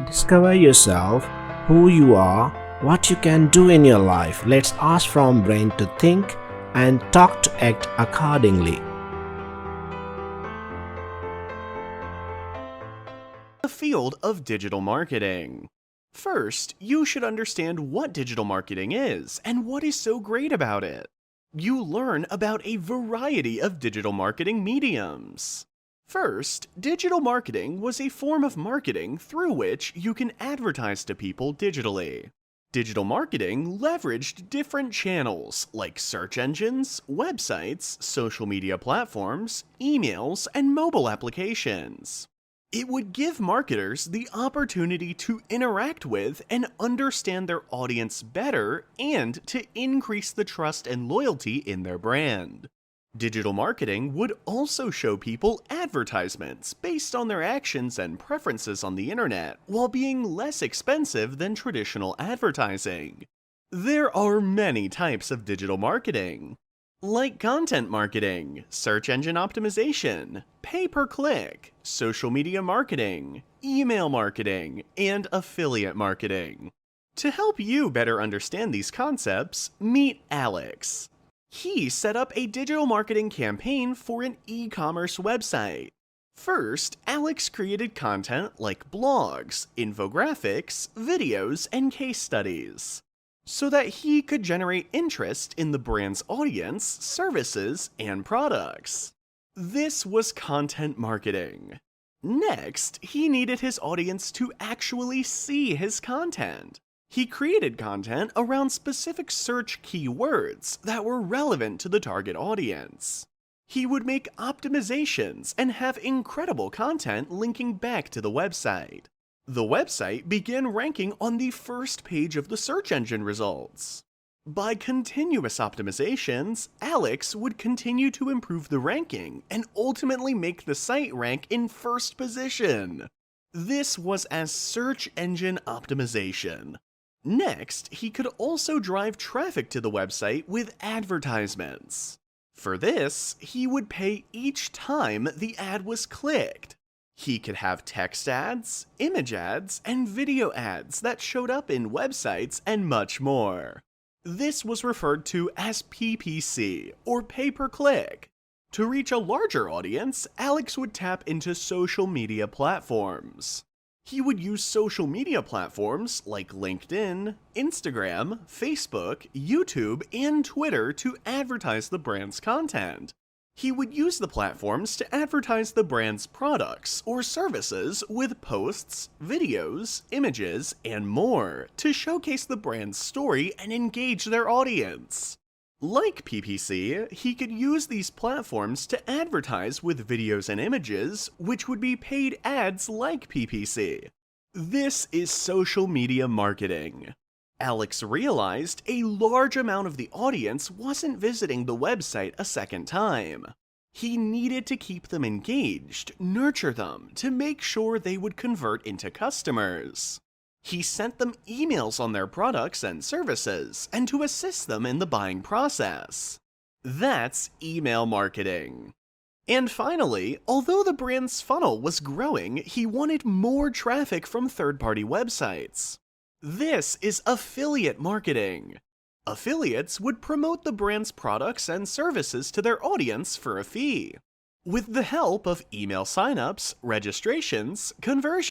Discover yourself, who you are, what you can do in your life. Let's ask from brain to think and talk to act accordingly. The field of digital marketing. First, you should understand what digital marketing is and what is so great about it. You learn about a variety of digital marketing mediums. First, digital marketing was a form of marketing through which you can advertise to people digitally. Digital marketing leveraged different channels like search engines, websites, social media platforms, emails, and mobile applications. It would give marketers the opportunity to interact with and understand their audience better and to increase the trust and loyalty in their brand. Digital marketing would also show people advertisements based on their actions and preferences on the internet while being less expensive than traditional advertising. There are many types of digital marketing, like content marketing, search engine optimization, pay-per-click, social media marketing, email marketing, and affiliate marketing. To help you better understand these concepts, meet Alex. He set up a digital marketing campaign for an e-commerce website. First, Alex created content like blogs, infographics, videos, and case studies, so that he could generate interest in the brand's audience, services, and products. This was content marketing. Next, he needed his audience to actually see his content. He created content around specific search keywords that were relevant to the target audience. He would make optimizations and have incredible content linking back to the website. The website began ranking on the first page of the search engine results. By continuous optimizations, Alex would continue to improve the ranking and ultimately make the site rank in first position. This was as search engine optimization. Next, he could also drive traffic to the website with advertisements. For this, he would pay each time the ad was clicked. He could have text ads, image ads, and video ads that showed up in websites and much more. This was referred to as PPC, or pay-per-click. To reach a larger audience, Alex would tap into social media platforms. He would use social media platforms like LinkedIn, Instagram, Facebook, YouTube, and Twitter to advertise the brand's content. He would use the platforms to advertise the brand's products or services with posts, videos, images, and more to showcase the brand's story and engage their audience. Like PPC, he could use these platforms to advertise with videos and images, which would be paid ads like PPC. This is social media marketing. Alex realized a large amount of the audience wasn't visiting the website a second time. He needed to keep them engaged, nurture them, to make sure they would convert into customers. He sent them emails on their products and services, and to assist them in the buying process. That's email marketing. And finally, although the brand's funnel was growing, he wanted more traffic from third-party websites. This is affiliate marketing. Affiliates would promote the brand's products and services to their audience for a fee. With the help of email signups, registrations, conversions,